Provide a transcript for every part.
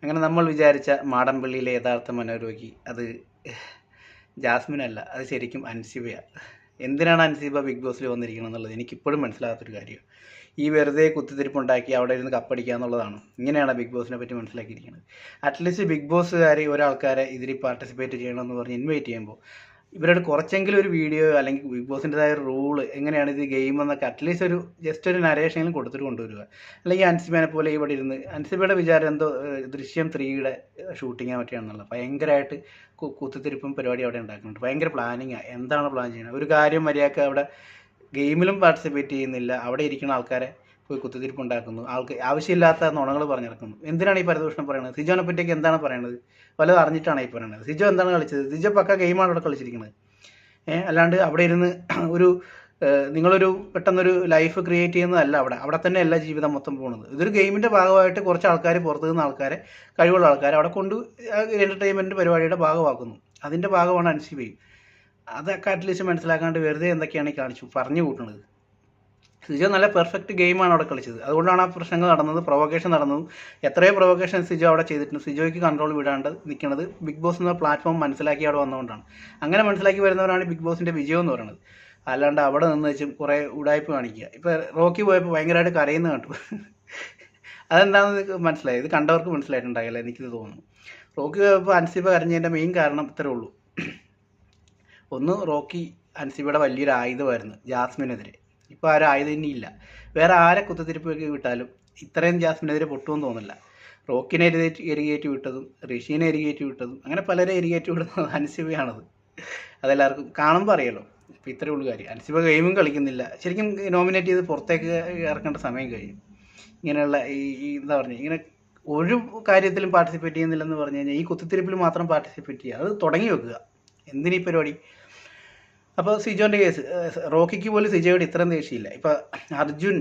അങ്ങനെ നമ്മൾ വിചാരിച്ച മാടമ്പള്ളിയിലെ യഥാർത്ഥ മനോരോഗി അത് ജാസ്മിൻ അല്ല, അത് ശരിക്കും അൻസിബയാണ്. എന്തിനാണ് അൻസിബ ബിഗ് ബോസിൽ വന്നിരിക്കണം എന്നുള്ളത് എനിക്കിപ്പോഴും മനസ്സിലാകാത്തൊരു കാര്യമാണ്. ഈ വെറുതെ കുത്തിത്തിരിപ്പുണ്ടാക്കി അവിടെ ഇരുന്ന് കപ്പടിക്കുക എന്നുള്ളതാണ്. ഇങ്ങനെയാണ് ബിഗ് ബോസിനെ പറ്റി മനസ്സിലാക്കിയിരിക്കുന്നത്. അറ്റ്ലീസ്റ്റ് ബിഗ് ബോസുകാർ ഒരാൾക്കാരെ ഇതിൽ പാർട്ടിസിപ്പേറ്റ് ചെയ്യണമെന്ന് പറഞ്ഞ് ഇൻവൈറ്റ് ചെയ്യുമ്പോൾ ഇവരോട് കുറച്ചെങ്കിലും ഒരു വീഡിയോ അല്ലെങ്കിൽ ബിഗ് ബോസിൻ്റെതായ ഒരു റൂള് എങ്ങനെയാണ് ഇത് ഗെയിം എന്നൊക്കെ അറ്റ്ലീസ്റ്റ് ഒരു ജസ്റ്റ് ഒരു നരേഷനെങ്കിലും കൊടുത്തിട്ട് കൊണ്ടുവരിക. അല്ലെങ്കിൽ അൻസിബേനെ പോലെ ഇവിടെ ഇരുന്ന് അൻസിബയുടെ വിചാരം എന്തോ ദൃശ്യം 3യുടെ ഷൂട്ടിങ്ങാൻ പറ്റിയാണെന്നുള്ള ഭയങ്കരമായിട്ട് കുത്തിത്തിരിപ്പും പരിപാടി അവിടെ ഉണ്ടാക്കുന്നുണ്ട്. ഭയങ്കര പ്ലാനിങ്ങാണ്. എന്താണ് പ്ലാൻ ചെയ്യുന്നത്? ഒരു കാര്യം മര്യാദക്ക് അവിടെ ഗെയിമിലും പാർട്ടിസിപ്പേറ്റ് ചെയ്യുന്നില്ല, അവിടെ ഇരിക്കുന്ന ആൾക്കാരെ പോയി കുത്തിത്തിരിപ്പ് ഉണ്ടാക്കുന്നു, ആൾക്ക് ആവശ്യമില്ലാത്ത നുണകൾ പറഞ്ഞിറക്കുന്നു. എന്തിനാണ് ഈ പരദൂഷണം പറയുന്നത്? സിജോനെ പറ്റിയൊക്കെ എന്താണ് പറയുന്നത്? വല്ലതും അറിഞ്ഞിട്ടാണ് ഈ പറയുന്നത്? സിജോ എന്താണ് കളിച്ചത്? സിജോ പക്ക ഗെയിമാണ് അവിടെ കളിച്ചിരിക്കുന്നത്. അല്ലാണ്ട് അവിടെ ഇരുന്ന് ഒരു നിങ്ങളൊരു പെട്ടെന്നൊരു ലൈഫ് ക്രിയേറ്റ് ചെയ്യുന്നതല്ല. അവിടെ തന്നെ എല്ലാ ജീവിതം മൊത്തം പോകുന്നത്. ഇതൊരു ഗെയിമിൻ്റെ ഭാഗമായിട്ട് കുറച്ച് ആൾക്കാർ, പുറത്തു നിന്ന് ആൾക്കാരെ, കഴിവുള്ള ആൾക്കാരെ അവിടെ കൊണ്ട് എൻ്റർടൈൻമെൻറ്റ് പരിപാടിയുടെ ഭാഗമാക്കുന്നു. അതിൻ്റെ ഭാഗമാണ് അൻസിബയും. അതൊക്കെ അറ്റ്ലീസ്റ്റ് മനസ്സിലാക്കാണ്ട് വെറുതെ എന്തൊക്കെയാണ് ഈ കാണിച്ചു പറഞ്ഞു കൂട്ടുന്നത്. സിജോ നല്ല പെർഫെക്റ്റ് ഗെയിമാണ് അവിടെ കളിച്ചത്. അതുകൊണ്ടാണ് ആ പ്രശ്നങ്ങൾ നടന്നത്, പ്രൊവോക്കേഷൻ നടന്നതും. എത്രയോ പ്രൊവോക്കേഷൻ സിജോ അവിടെ ചെയ്തിട്ടുണ്ട്. സിജോയ്ക്ക് കൺട്രോൾ വിടാണ്ട് നിൽക്കുന്നത് ബിഗ് ബോസ് എന്ന പ്ലാറ്റ്ഫോം മനസ്സിലാക്കി അവിടെ വന്നതുകൊണ്ടാണ്. അങ്ങനെ മനസ്സിലാക്കി വരുന്നവരാണ് ബിഗ് ബോസിൻ്റെ വിജയം എന്ന് പറയുന്നത്. അല്ലാണ്ട് അവിടെ നിന്ന് വെച്ചും കുറേ ഉടായ്പ കാണിക്കുക. ഇപ്പോൾ റോക്കി പോയപ്പോൾ ഭയങ്കരമായിട്ട് കരയുന്ന കണ്ടു. അതെന്താണെന്ന് മനസ്സിലായി. ഇത് കണ്ടവർക്ക് മനസ്സിലായിട്ടുണ്ടാകില്ല, എനിക്കിത് തോന്നുന്നു. റോക്കി പോയപ്പോൾ അൻസിബ കരഞ്ഞതിൻ്റെ മെയിൻ കാരണം ഇത്രേ ഉള്ളൂ. ഒന്ന്, റോക്കി അൻസിബയുടെ വലിയൊരു ആയുധമായിരുന്നു ജാസ്മിനെതിരെ. ഇപ്പോൾ ആ ഒരു ആയുധം ഇനി ഇല്ല. വേറെ ആരെ കുത്തിത്തിരിപ്പൊക്കെ വിട്ടാലും ഇത്രയും ജാസ്മിനെതിരെ പൊട്ടുമെന്ന് തോന്നില്ല. റോക്കിനെ എരികേറ്റി വിട്ടതും ഋഷീനെ എരികേറ്റി വിട്ടതും അങ്ങനെ പലരെ എരികേറ്റി വിടുന്നത് അൻസിബയാണത്. അതെല്ലാവർക്കും കാണുമ്പോൾ അറിയാലോ. അപ്പോൾ ഇത്രയേ ഉള്ളൂ കാര്യം. അൻസിബ ഗെയിമും കളിക്കുന്നില്ല. ശരിക്കും നോമിനേറ്റ് ചെയ്ത് പുറത്തേക്ക് ഇറക്കേണ്ട സമയം കഴിയും. ഇങ്ങനെയുള്ള ഈ എന്താ പറയുക, ഇങ്ങനെ ഒരു കാര്യത്തിലും പാർട്ടിസിപ്പേറ്റ് ചെയ്യുന്നില്ലെന്ന് പറഞ്ഞു കഴിഞ്ഞാൽ ഈ കുത്തിത്തിരിപ്പിൽ മാത്രം പാർട്ടിസിപ്പേറ്റ് ചെയ്യുക, അത് തുടങ്ങി വെക്കുക. എന്തിനീ പരിപാടി? അപ്പോൾ സിജോൻ്റെ കേസ്, റോക്കിക്ക് പോലും സിജോയോട് ഇത്രയും ദേഷ്യമില്ല. ഇപ്പോൾ അർജുൻ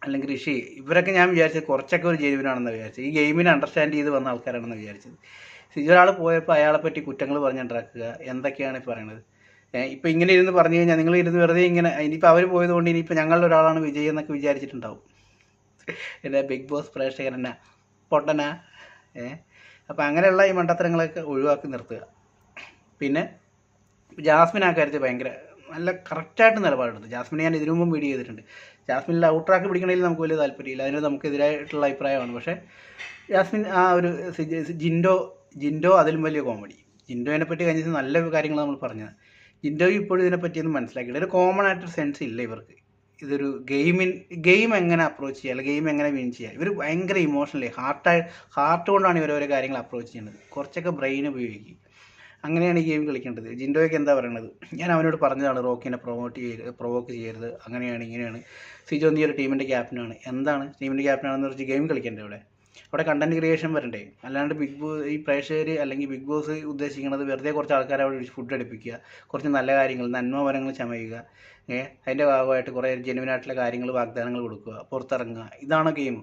അല്ലെങ്കിൽ ഋഷി, ഇവരൊക്കെ ഞാൻ വിചാരിച്ചത് കുറച്ചൊക്കെ ഒരു ജെനുവിനാണെന്ന് വിചാരിച്ചത്. ഈ ഗെയിമിനെ അണ്ടർസ്റ്റാൻഡ് ചെയ്ത് വന്ന ആൾക്കാരാണെന്ന് വിചാരിച്ചത്. സിജോ ഒരാൾ പോയപ്പോൾ അയാളെപ്പറ്റി കുറ്റങ്ങൾ പറഞ്ഞുണ്ടാക്കുക, എന്തൊക്കെയാണ് ഈ പറയണത്? ഇപ്പോൾ ഇങ്ങനെ ഇരുന്ന് പറഞ്ഞു കഴിഞ്ഞാൽ നിങ്ങൾ ഇരുന്ന് വെറുതെ ഇങ്ങനെ, ഇനിയിപ്പോൾ അവർ പോയതുകൊണ്ട് ഇനിയിപ്പോൾ ഞങ്ങളുടെ ഒരാളാണ് വിജയ് എന്നൊക്കെ വിചാരിച്ചിട്ടുണ്ടാവും. എൻ്റെ ബിഗ് ബോസ് പ്രേക്ഷകരെന്നാ പൊട്ടനാ. അപ്പോൾ അങ്ങനെയുള്ള ഈ മണ്ടത്തരങ്ങളൊക്കെ ഒഴിവാക്കി നിർത്തുക. പിന്നെ ജാസ്മിൻ ആ കാര്യത്തിൽ ഭയങ്കര നല്ല കറക്റ്റായിട്ട് നിലപാടെടുത്തു. ജാസ്മിനെ ഞാൻ ഇതിനു മുമ്പും വീഡിയോ ചെയ്തിട്ടുണ്ട്. ജാസ്മിനിൽ ഔട്ട്രാക്ക് പിടിക്കണമെങ്കിൽ നമുക്ക് വലിയ താല്പര്യമില്ല, അതിന് നമുക്കെതിരായിട്ടുള്ള അഭിപ്രായമാണ്. പക്ഷേ ജാസ്മിൻ ആ ഒരു ജിൻഡോ അതിലും വലിയ കോമഡി. ജിൻഡോനെ പറ്റി കഴിഞ്ഞ ദിവസം നല്ല കാര്യങ്ങൾ നമ്മൾ പറഞ്ഞത്. ജിൻഡോ ഇപ്പോഴും ഇതിനെപ്പറ്റിയൊന്നും മനസ്സിലാക്കിയില്ല. ഒരു കോമൺ ആയിട്ടൊരു സെൻസ് ഇല്ല ഇവർക്ക്. ഇതൊരു ഗെയിം എങ്ങനെ അപ്രോച്ച് ചെയ്യുക, അല്ലെങ്കിൽ ഗെയിം എങ്ങനെ വിൻ ചെയ്യുക. ഇവർ ഭയങ്കര ഇമോഷണലി ഹാർട്ട് കൊണ്ടാണ് ഇവരോരോ കാര്യങ്ങൾ അപ്രോച്ച് ചെയ്യുന്നത്. കുറച്ചൊക്കെ ബ്രെയിൻ ഉപയോഗിക്കും. അങ്ങനെയാണ് ഈ ഗെയിം കളിക്കേണ്ടത്. ജിൻഡോയൊക്കെ എന്താ പറയണത്? ഞാൻ അവനോട് പറഞ്ഞതാണ് റോക്കിനെ പ്രൊവോക്ക് ചെയ്യരുത്, അങ്ങനെയാണ് ഇങ്ങനെയാണ്. സിജോ നീ ഒരു ടീമിൻ്റെ ക്യാപ്റ്റനാണ്. എന്താണ് ടീമിൻ്റെ ക്യാപ്റ്റനാണെന്ന് വെച്ച് ഗെയിം കളിക്കണ്ടേ? അവിടെ കണ്ടന്റ് ക്രിയേഷൻ വരണ്ടേ? അല്ലാണ്ട് ഈ പ്രേക്ഷകർ അല്ലെങ്കിൽ ബിഗ് ബോസ് ഉദ്ദേശിക്കുന്നത് വെറുതെ കുറച്ച് ആൾക്കാരെ അവിടെ ഫുഡ് അടുപ്പിക്കുക, കുറച്ച് നല്ല കാര്യങ്ങൾ, നന്മമരങ്ങൾ ചമയുക, അതിൻ്റെ ഭാഗമായിട്ട് കുറേ ജെനുവിനായിട്ടുള്ള കാര്യങ്ങൾ, വാഗ്ദാനങ്ങൾ കൊടുക്കുക, പുറത്തിറങ്ങുക. ഇതാണ് ഗെയിം.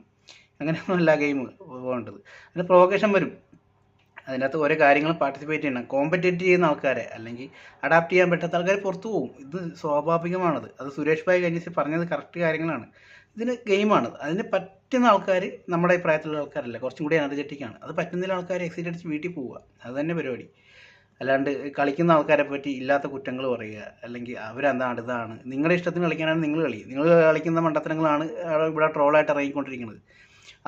അങ്ങനെയൊന്നുമല്ല ഗെയിം പോകേണ്ടത്. അതിന് പ്രൊവോക്കേഷൻ വരും. അതിനകത്ത് ഓരോ കാര്യങ്ങളും പാർട്ടിസിപ്പേറ്റ് ചെയ്യണം. കോമ്പറ്റേറ്റ് ചെയ്യുന്ന ആൾക്കാരെ അല്ലെങ്കിൽ അഡാപ്റ്റ് ചെയ്യാൻ പറ്റാത്ത ആൾക്കാർ പുറത്തു പോകും. ഇത് സ്വാഭാവികമാണത്. അത് സുരേഷ് ഭായ് കഴിഞ്ഞ് പറഞ്ഞത് കറക്റ്റ് കാര്യങ്ങളാണ്. ഇതിന് ഗെയിമാണ്. അതിന് പറ്റുന്ന ആൾക്കാർ നമ്മുടെ പ്രായത്തിലുള്ള ആൾക്കാരല്ല, കുറച്ചും കൂടി എനർജറ്റിക്കാണ്. അത് പറ്റുന്ന ആൾക്കാർ എക്സിറ്റ് അടിച്ച് വീട്ടിൽ പോവുക. അത് തന്നെ പരിപാടി. അല്ലാണ്ട് കളിക്കുന്ന ആൾക്കാരെ പറ്റി ഇല്ലാത്ത കുറ്റങ്ങൾ പറയുക, അല്ലെങ്കിൽ അവരെന്താണ് ഇതാണ്. നിങ്ങളുടെ ഇഷ്ടത്തിന് കളിക്കാനാണ് നിങ്ങൾ കളിക്കുന്ന മണ്ടത്തരങ്ങളാണ് ഇവിടെ ട്രോളായിട്ട് ഇറങ്ങിക്കൊണ്ടിരിക്കുന്നത്.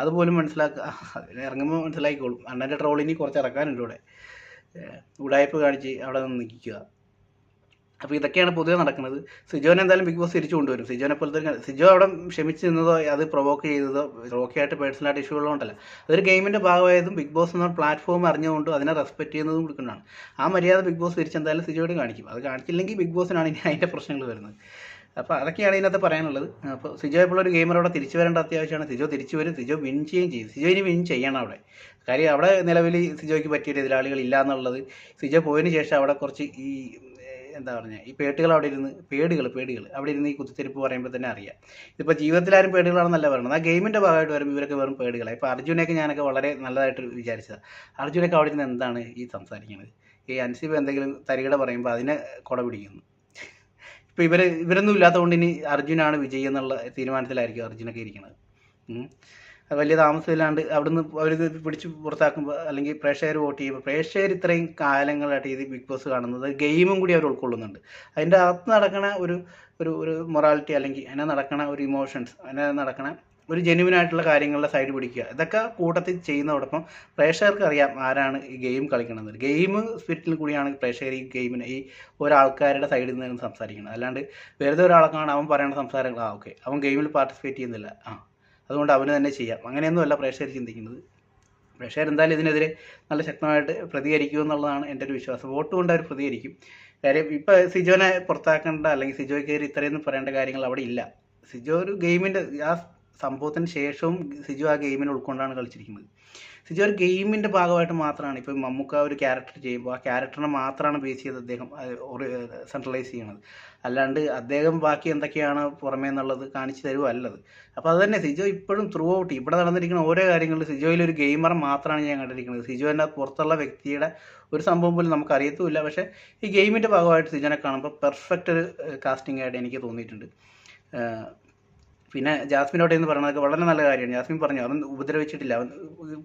അതുപോലും മനസ്സിലാക്കുക. അതിന് ഇറങ്ങുമ്പോൾ മനസ്സിലാക്കിക്കോളും. അണ്ണൻ്റെ ട്രോളിനി കുറച്ച് ഇറക്കാനുണ്ട് ഇവിടെ. ഉടായ്പ കാണിച്ച് അവിടെ നിന്ന് നിൽക്കുക. അപ്പോൾ ഇതൊക്കെയാണ് പൊതുവെ നടക്കുന്നത്. സിജോനെ എന്തായാലും ബിഗ് ബോസ് തിരിച്ചു കൊണ്ടുവരും. സിജോനെ പോലത്തെ സിജോ അവിടെ ക്ഷമിച്ച് നിന്നതോ അത് പ്രൊവോക്ക് ചെയ്തതോ റോക്കിയായിട്ട് പേഴ്സണലായിട്ട് ഇഷ്യൂ ഉള്ളതുകൊണ്ടല്ല. അതൊരു ഗെയിമിൻ്റെ ഭാഗമായതും ബിഗ് ബോസ് എന്ന പ്ലാറ്റ്ഫോം അറിഞ്ഞുകൊണ്ടും അതിനെ റെസ്പെക്ട് ചെയ്യുന്നതും കൊടുക്കുന്നതാണ്. ആ മര്യാദ ബിഗ് ബോസ് തിരിച്ചെന്തായാലും സിജോയോട് കാണിക്കും. അത് കാണിച്ചില്ലെങ്കിൽ ബിഗ് ബോസിനാണ് ഇനി അതിൻ്റെ പ്രശ്നങ്ങൾ വരുന്നത്. അപ്പോൾ അതൊക്കെയാണ് ഇതിനകത്ത് പറയാനുള്ളത്. അപ്പോൾ സിജോ ഇപ്പോൾ ഒരു ഗെയിമറോടെ തിരിച്ചു വരേണ്ട അത്യാവശ്യമാണ്. സിജോ തിരിച്ചു വരും. സിജോ വിൻ ചെയ്യുകയും ചെയ്യും. സിജോ ഇനി വിൻ ചെയ്യണം അവിടെ. കാര്യം അവിടെ നിലവിൽ സിജോയ്ക്ക് പറ്റിയൊരു എതിരാളികൾ ഇല്ല എന്നുള്ളത്. സിജോ പോയതിന് ശേഷം അവിടെ കുറച്ച് ഈ എന്താ പറഞ്ഞാൽ ഈ പേട്ടുകൾ അവിടെ ഇരുന്ന് പേടികൾ അവിടെ ഇരുന്ന് ഈ കുത്തിത്തിരിപ്പ് പറയുമ്പോൾ തന്നെ അറിയാം. ഇതിപ്പോൾ ജീവിതത്തിലാരും പേടികളാണെന്നല്ല പറയുന്നത്. ആ ഗെയിമിൻ്റെ ഭാഗമായിട്ട് വരുമ്പോൾ ഇവരൊക്കെ വെറും പേടികളാണ്. ഇപ്പോൾ അർജുനൊക്കെ ഞാനൊക്കെ വളരെ നല്ലതായിട്ട് വിചാരിച്ചതാണ്. അർജുനൊക്കെ അവിടെ നിന്ന് എന്താണ് ഈ സംസാരിക്കുന്നത്? ഈ അൻസിബ എന്തെങ്കിലും തരികട പറയുമ്പോൾ അതിനെ കുട പിടിക്കുന്നു. ഇപ്പോൾ ഇവരൊന്നും ഇല്ലാത്തതുകൊണ്ട് ഇനി അർജുനാണ് വിജയ് എന്നുള്ള തീരുമാനത്തിലായിരിക്കും അർജുനൊക്കെ ഇരിക്കുന്നത്. വലിയ താമസമില്ലാണ്ട് അവിടുന്ന് അവരിത് പിടിച്ച് പുറത്താക്കുമ്പോൾ അല്ലെങ്കിൽ പ്രേക്ഷകർ വോട്ട് ചെയ്യുമ്പോൾ പ്രേക്ഷകർ ഇത്രയും കാലങ്ങളായിട്ട് ഇത് ബിഗ് ബോസ് കാണുന്നത് ഗെയിമും കൂടി അവർ ഉൾക്കൊള്ളുന്നുണ്ട്. അതിൻ്റെ അകത്ത് നടക്കണ ഒരു ഒരു ഒരു മൊറാലിറ്റി അല്ലെങ്കിൽ അതിനെ നടക്കണ ഒരു ഇമോഷൻസ്, അതിനെ നടക്കണ ഒരു ജെന്യുവിനായിട്ടുള്ള കാര്യങ്ങളുടെ സൈഡ് പിടിക്കുക, ഇതൊക്കെ കൂട്ടത്തിൽ ചെയ്യുന്നതോടൊപ്പം പ്രേക്ഷകർക്ക് അറിയാം ആരാണ് ഈ ഗെയിം കളിക്കണത്. ഗെയിം സ്പിരിറ്റിൽ കൂടിയാണ് പ്രേക്ഷകർ ഈ ഗെയിമിനെ ഈ ഒരാൾക്കാരുടെ സൈഡിൽ നിന്ന് സംസാരിക്കുന്നത്. അല്ലാണ്ട് വെറുതെ ഒരാളെ കാണാൻ അവൻ പറയുന്ന സംസാരങ്ങൾ ഓക്കെ അവൻ ഗെയിമിൽ പാർട്ടിസിപ്പേറ്റ് ചെയ്യുന്നില്ല, അതുകൊണ്ട് അവന് തന്നെ ചെയ്യാം, അങ്ങനെയൊന്നുമല്ല പ്രേക്ഷകർ ചിന്തിക്കുന്നത്. പ്രേക്ഷകർ എന്തായാലും ഇതിനെതിരെ നല്ല ശക്തമായിട്ട് പ്രതികരിക്കും എന്നുള്ളതാണ് എൻ്റെ ഒരു വിശ്വാസം. വോട്ട് കൊണ്ട് അവർ പ്രതികരിക്കും. കാര്യം ഇപ്പോൾ സിജോനെ പുറത്താക്കേണ്ട അല്ലെങ്കിൽ സിജോയ്ക്ക് കയറി ഇത്രയൊന്നും പറയേണ്ട കാര്യങ്ങൾ അവിടെ ഇല്ല. സിജോ ഒരു ഗെയിമിൻ്റെ ആ സംഭവത്തിന് ശേഷവും സിജോ ആ ഗെയിമിനെ ഉൾക്കൊണ്ടാണ് കളിച്ചിരിക്കുന്നത്. സിജോ ഒരു ഗെയിമിൻ്റെ ഭാഗമായിട്ട് മാത്രമാണ് ഇപ്പോൾ മമ്മൂക്ക ഒരു ക്യാരക്ടർ ചെയ്യുമ്പോൾ ആ ക്യാരക്ടറിനെ മാത്രമാണ് ബേസ് ചെയ്ത് അദ്ദേഹം സെൻട്രലൈസ് ചെയ്യണത്. അല്ലാണ്ട് അദ്ദേഹം ബാക്കി എന്തൊക്കെയാണ് പുറമേ എന്നുള്ളത് കാണിച്ചു തരുമല്ലത്. അപ്പോൾ അത് തന്നെ സിജോ ഇപ്പോഴും ത്രൂ ഔട്ട് ഇവിടെ നടന്നിരിക്കുന്ന ഓരോ കാര്യങ്ങളിലും സിജോയിലൊരു ഗെയിമർ മാത്രമാണ് ഞാൻ കണ്ടിരിക്കുന്നത്. സിജോൻ്റെ പുറത്തുള്ള വ്യക്തിയുടെ ഒരു സംഭവം പോലും നമുക്ക് അറിയത്തുമില്ല. പക്ഷേ ഈ ഗെയിമിൻ്റെ ഭാഗമായിട്ട് സിജോനെ കാണുമ്പോൾ പെർഫെക്റ്റ് ഒരു കാസ്റ്റിംഗ് ആയിട്ട് എനിക്ക് തോന്നിയിട്ടുണ്ട്. പിന്നെ ജാസ്മിനോട് എന്ന് പറയുന്നതൊക്കെ വളരെ നല്ല കാര്യമാണ്. ജാസ്മിൻ പറഞ്ഞു അവൻ ഉപദ്രവിച്ചിട്ടില്ല, അവൻ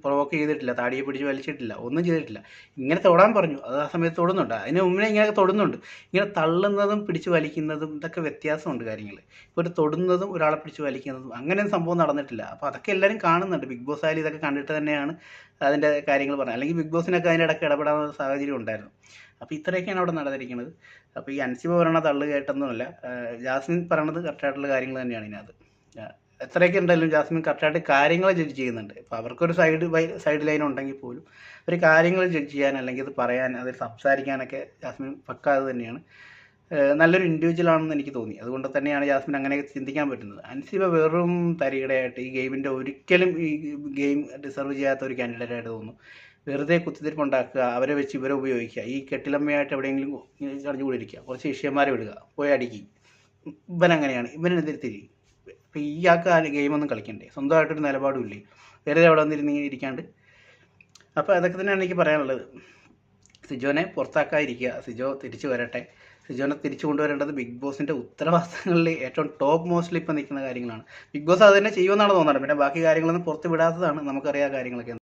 പ്രൊവോക്ക് ചെയ്തിട്ടില്ല, താടിയെ പിടിച്ച് വലിച്ചിട്ടില്ല, ഒന്നും ചെയ്തിട്ടില്ല. ഇങ്ങനെ തൊടാൻ പറഞ്ഞു, അത് ആ സമയത്ത് തൊടുന്നുണ്ട്. അതിന് മുന്നേ ഇങ്ങനെ തൊടുന്നുണ്ട്. ഇങ്ങനെ തള്ളുന്നതും പിടിച്ച് വലിക്കുന്നതും ഇതൊക്കെ വ്യത്യാസമുണ്ട് കാര്യങ്ങൾ. ഇപ്പോൾ ഒരു തൊടുന്നതും ഒരാളെ പിടിച്ച് വലിക്കുന്നതും അങ്ങനെ സംഭവം നടന്നിട്ടില്ല. അപ്പോൾ അതൊക്കെ എല്ലാവരും കാണുന്നുണ്ട്. ബിഗ് ബോസ് ആയാലും ഇതൊക്കെ കണ്ടിട്ട് തന്നെയാണ് അതിൻ്റെ കാര്യങ്ങൾ പറഞ്ഞത്. അല്ലെങ്കിൽ ബിഗ് ബോസിനൊക്കെ അതിൻ്റെ ഇടയ്ക്ക് ഇടപെടാവുന്ന സാഹചര്യം ഉണ്ടായിരുന്നു. അപ്പോൾ ഇത്രയൊക്കെയാണ് അവിടെ നടന്നിരിക്കുന്നത്. അപ്പോൾ ഈ അൻസിബ പറയണ തള്ളു കേട്ടൊന്നുമല്ല, ജാസ്മിൻ പറയണത് കറക്റ്റായിട്ടുള്ള കാര്യങ്ങൾ തന്നെയാണ് ഇതിനകത്ത്. എത്രയൊക്കെ ഉണ്ടെങ്കിലും ജാസ്മിൻ കറക്റ്റായിട്ട് കാര്യങ്ങൾ ജഡ്ജ് ചെയ്യുന്നുണ്ട്. ഇപ്പോൾ അവർക്കൊരു സൈഡ് ലൈൻ ഉണ്ടെങ്കിൽ പോലും ഒരു കാര്യങ്ങൾ ജഡ്ജ് ചെയ്യാൻ അല്ലെങ്കിൽ അത് പറയാൻ അതിൽ സംസാരിക്കാനൊക്കെ ജാസ്മിൻ പക്കാ അത് തന്നെയാണ്. നല്ലൊരു ഇൻഡിവിജ്വൽ ആണെന്ന് എനിക്ക് തോന്നി. അതുകൊണ്ട് തന്നെയാണ് ജാസ്മിൻ അങ്ങനെയൊക്കെ ചിന്തിക്കാൻ പറ്റുന്നത്. അൻസിബ വെറും തരികിടയായിട്ട് ഈ ഗെയിമിൻ്റെ ഒരിക്കലും ഈ ഗെയിം ഡിസർവ് ചെയ്യാത്ത ഒരു കാൻഡിഡേറ്റ് ആയിട്ട് തോന്നുന്നു. വെറുതെ കുത്തിത്തിരിപ്പുണ്ടാക്കുക, അവരെ വെച്ച് ഇവരെ ഉപയോഗിക്കുക, ഈ കെട്ടിലമ്മയായിട്ട് എവിടെയെങ്കിലും ചടഞ്ഞുകൂടിയിരിക്കുക, കുറച്ച് ശിഷ്യന്മാരെ വിടുക, പോയി അടിക്കുക. ഇവനങ്ങനെയാണ്, ഇവനെതിരെ തിരി. അപ്പോൾ ഇയാൾക്ക് ആ ഗെയിമൊന്നും കളിക്കണ്ടേ? സ്വന്തമായിട്ടൊരു നിലപാടും ഇല്ലേ? വെറുതെ അവിടെ വന്നിരുന്ന് ഇരിക്കാണ്ട്. അപ്പോൾ അതൊക്കെ തന്നെയാണ് എനിക്ക് പറയാനുള്ളത്. സിജോനെ പുറത്താക്കാതിരിക്കുക, സിജോ തിരിച്ചു വരട്ടെ. സിജോനെ തിരിച്ചു കൊണ്ടുവരേണ്ടത് ബിഗ് ബോസിൻ്റെ ഉത്തരവാദിത്തങ്ങളിൽ ഏറ്റവും ടോപ്പ് മോസ്റ്റിൽ ഇപ്പോൾ നിൽക്കുന്ന കാര്യങ്ങളാണ്. ബിഗ് ബോസ് അത് തന്നെ ചെയ്യുമെന്നാണ് തോന്നുന്നത്. പിന്നെ ബാക്കി കാര്യങ്ങളൊന്നും പുറത്ത് വിടാത്തതാണ്, നമുക്കറിയാം കാര്യങ്ങളൊക്കെ.